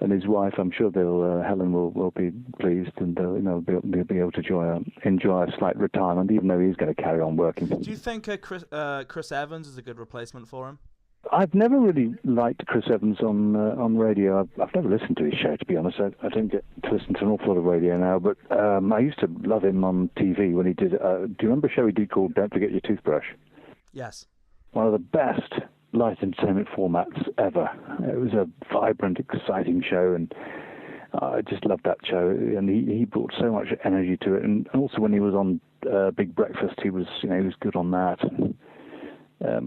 and his wife. I'm sure Helen will be pleased, and they'll be able to enjoy a slight retirement, even though he's going to carry on working. Do you think Chris Evans is a good replacement for him? I've never really liked Chris Evans on radio. I've never listened to his show, to be honest. I don't get to listen to an awful lot of radio now, but I used to love him on TV when he did. Do you remember a show he did called Don't Forget Your Toothbrush? Yes. One of the best light entertainment formats ever. It was a vibrant, exciting show, and I just loved that show. And he brought so much energy to it. And also when he was on Big Breakfast, he was good on that.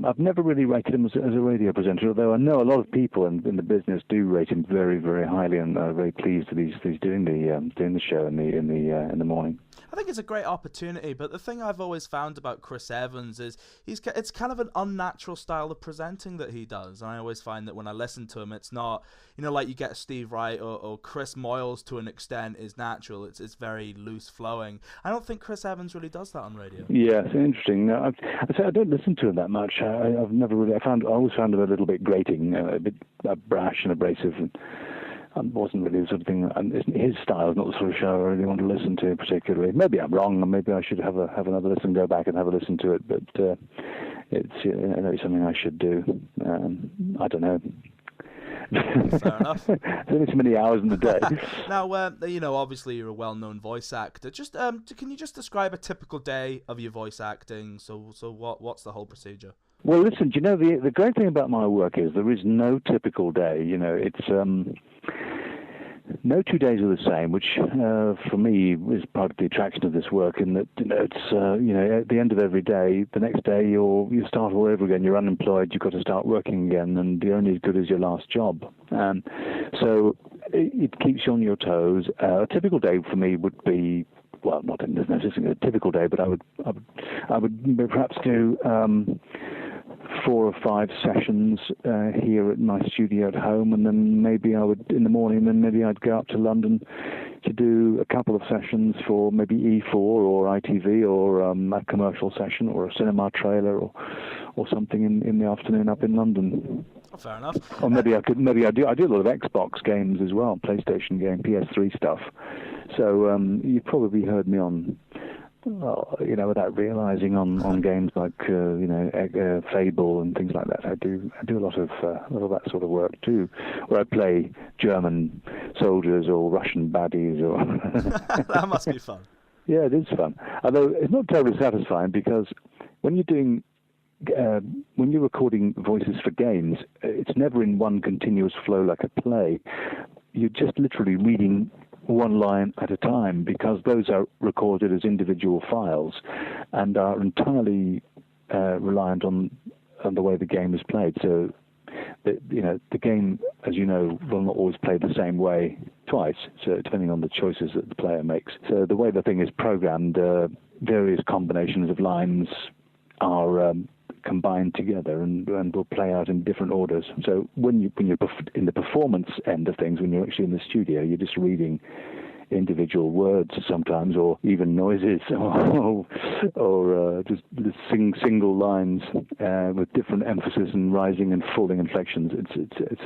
I've never really rated him as a radio presenter, although I know a lot of people in the business do rate him very, very highly, and are very pleased that he's doing the show in the morning. I think it's a great opportunity, but the thing I've always found about Chris Evans is it's kind of an unnatural style of presenting that he does. And I always find that when I listen to him, it's not, like you get Steve Wright or Chris Moyles to an extent is natural. It's very loose flowing. I don't think Chris Evans really does that on radio. Yeah, it's interesting. No, I don't listen to him that much. I've never really. I always found him a little bit grating, a bit brash and abrasive. And wasn't really the sort of thing. And his style is not the sort of show I really want to listen to particularly. Maybe I'm wrong, and maybe I should have another listen, go back and have a listen to it. But it's something I should do. I don't know. Fair enough. There's only so many hours in the day. Now, obviously you're a well-known voice actor. Just can you just describe a typical day of your voice acting? So what's the whole procedure? Well, listen, the great thing about my work is there is no typical day. It's no 2 days are the same, which for me is part of the attraction of this work. In that, it's at the end of every day, the next day you start all over again. You're unemployed. You've got to start working again, and you're only as good as your last job. So it keeps you on your toes. A typical day for me would be. Well, there's no such thing as a typical day, but I would perhaps do 4 or 5 sessions here at my studio at home, and then maybe I would in the morning. Then maybe I'd go up to London to do a couple of sessions for maybe E4 or ITV or a commercial session or a cinema trailer or something in the afternoon up in London. Oh, fair enough. Or maybe I do a lot of Xbox games as well, PlayStation game, PS3 stuff. So you've probably heard me on, without realizing on games like Fable and things like that. I do a lot of that sort of work too, where I play German soldiers or Russian baddies. Or that must be fun. Yeah, it is fun. Although it's not terribly satisfying because when you're recording voices for games, it's never in one continuous flow like a play. You're just literally reading one line at a time, because those are recorded as individual files and are entirely reliant on the way the game is played. So, the game, as you know, will not always play the same way twice, so depending on the choices that the player makes. So the way the thing is programmed, various combinations of lines are combined together and will play out in different orders. So when you're in the performance end of things, when you're actually in the studio, you're just reading individual words sometimes, or even noises, or just single lines with different emphasis and rising and falling inflections. It's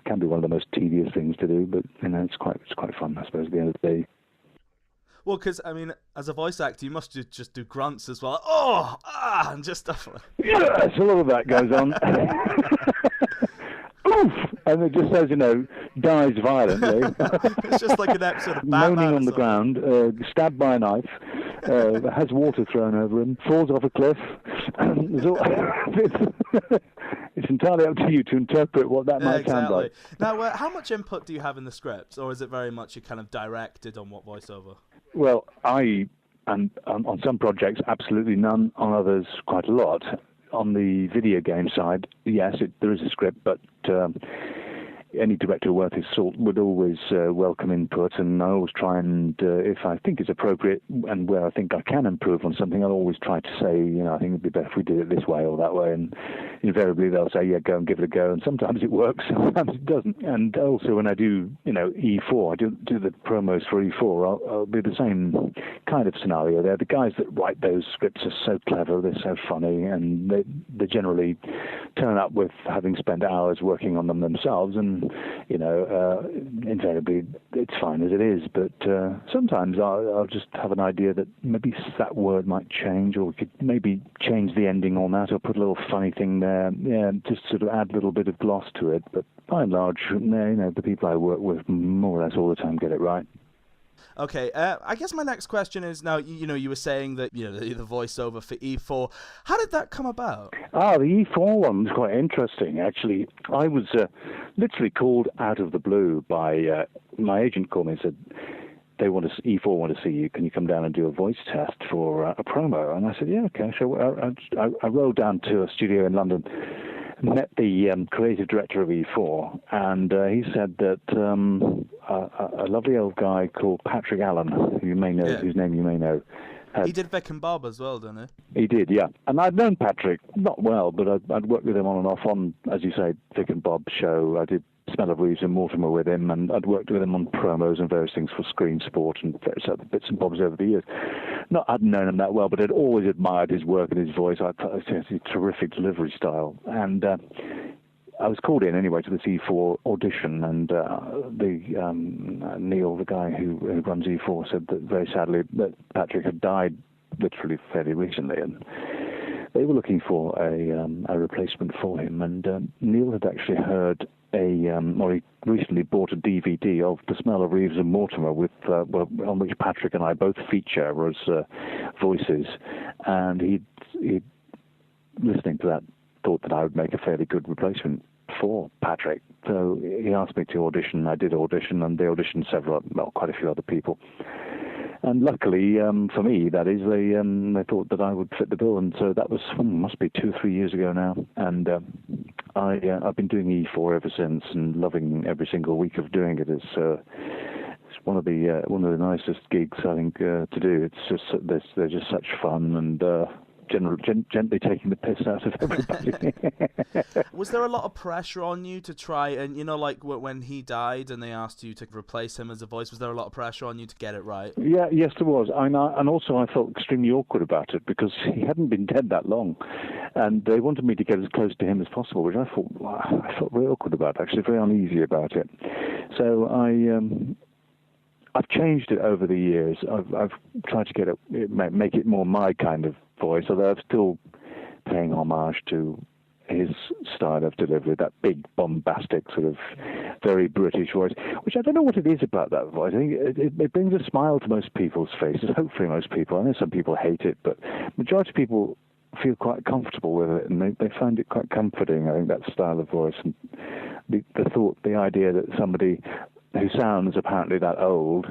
can be one of the most tedious things to do, but it's quite fun, I suppose, at the end of the day. Well, because, as a voice actor, you must just do grunts as well. And just stuff like that. Yes, a lot of that goes on. Oof! And it just says, dies violently. It's just like an episode of Batman. Moaning on the ground, stabbed by a knife, has water thrown over him, falls off a cliff. It's entirely up to you to interpret what that might sound like. Now, how much input do you have in the script, or is it very much you kind of directed on what voiceover? Well, I am on some projects absolutely none, on others quite a lot. On the video game side, yes, there is a script, but any director worth his salt would always welcome input, and I always try and, if I think it's appropriate and where I think I can improve on something, I'll always try to say, I think it'd be better if we did it this way or that way, and invariably they'll say, yeah, go and give it a go, and sometimes it works, sometimes it doesn't. And also when I do, E4, I do the promos for E4, I'll do the same kind of scenario there. The guys that write those scripts are so clever, they're so funny, and they generally turn up with having spent hours working on them themselves, and invariably it's fine as it is. But sometimes I'll just have an idea that maybe that word might change, or we could maybe change the ending on that, or put a little funny thing there. Yeah, just sort of add a little bit of gloss to it. But by and large, the people I work with more or less all the time get it right. Okay, I guess my next question is, now, you were saying that, the voiceover for E4. How did that come about? The E4 one was quite interesting, actually. I was literally called out of the blue by, my agent called me and said, E4 want to see you. Can you come down and do a voice test for a promo? And I said, yeah, okay. So I rolled down to a studio in London, met the creative director of E4, and he said that a lovely old guy called Patrick Allen, who you may know, whose name you may know. He did Vic and Bob as well, didn't he? He did, yeah. And I'd known Patrick, not well, but I'd worked with him on and off on, as you say, Vic and Bob show. I did Smell of Reeves and Mortimer with him, and I'd worked with him on promos and various things for Screen Sport and various other bits and bobs over the years. I'd known him that well, but I'd always admired his work and his voice. I thought it was a terrific delivery style. And I was called in anyway to the E4 audition, and Neil, the guy who runs E4, said that very sadly that Patrick had died literally fairly recently, and they were looking for a replacement for him. And Neil had actually heard he recently bought a DVD of The Smell of Reeves and Mortimer, on which Patrick and I both feature as voices, and he'd listening to that, thought that I would make a fairly good replacement for Patrick. So he asked me to audition. I did audition, and they auditioned quite a few other people. And luckily, for me, that is, they thought that I would fit the bill, and so that was must be 2 or 3 years ago now. And I've been doing E4 ever since, and loving every single week of doing it. It's one of the nicest gigs I think to do. It's just they're just such fun, and gently taking the piss out of everybody. Was there a lot of pressure on you to try, and like when he died and they asked you to replace him as a voice, was there a lot of pressure on you to get it right? Yeah, yes, there was. And also I felt extremely awkward about it, because he hadn't been dead that long, and they wanted me to get as close to him as possible, which I felt very awkward about, actually, very uneasy about it. So I've changed it over the years. I've tried to make it more my kind of voice, although I'm still paying homage to his style of delivery, that big, bombastic, sort of very British voice, which I don't know what it is about that voice. I think it brings a smile to most people's faces, hopefully most people. I know some people hate it, but majority of people feel quite comfortable with it, and they find it quite comforting, I think, that style of voice. And the idea that somebody who sounds apparently that old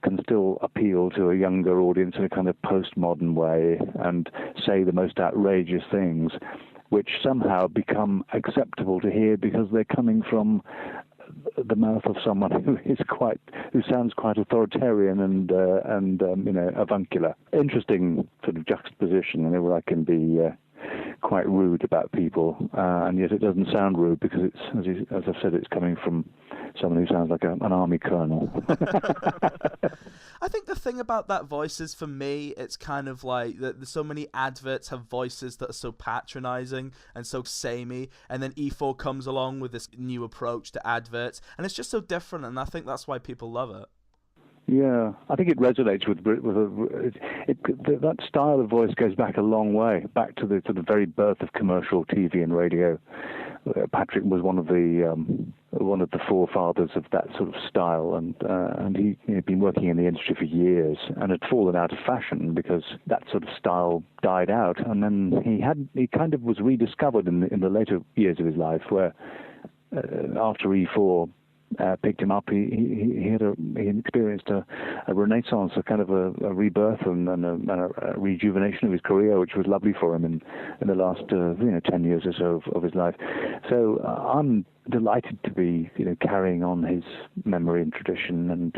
can still appeal to a younger audience in a kind of postmodern way and say the most outrageous things, which somehow become acceptable to hear because they're coming from the mouth of someone who sounds quite authoritarian and avuncular. Interesting sort of juxtaposition, where I can be quite rude about people, and yet it doesn't sound rude because it's, as I've said, it's coming from someone who sounds like an army colonel. I think the thing about that voice is, for me, it's kind of like that so many adverts have voices that are so patronizing and so samey, and then E4 comes along with this new approach to adverts, and it's just so different, and I think that's why people love it. Yeah, I think it resonates with that style of voice goes back a long way, back to the very birth of commercial TV and radio. Patrick was one of the forefathers of that sort of style, and he'd been working in the industry for years and had fallen out of fashion because that sort of style died out. And then he kind of was rediscovered in the later years of his life, where after E4 picked him up, he experienced a renaissance, a kind of a rebirth and a rejuvenation of his career, which was lovely for him in the last 10 years or so of his life. So I'm delighted to be carrying on his memory and tradition, and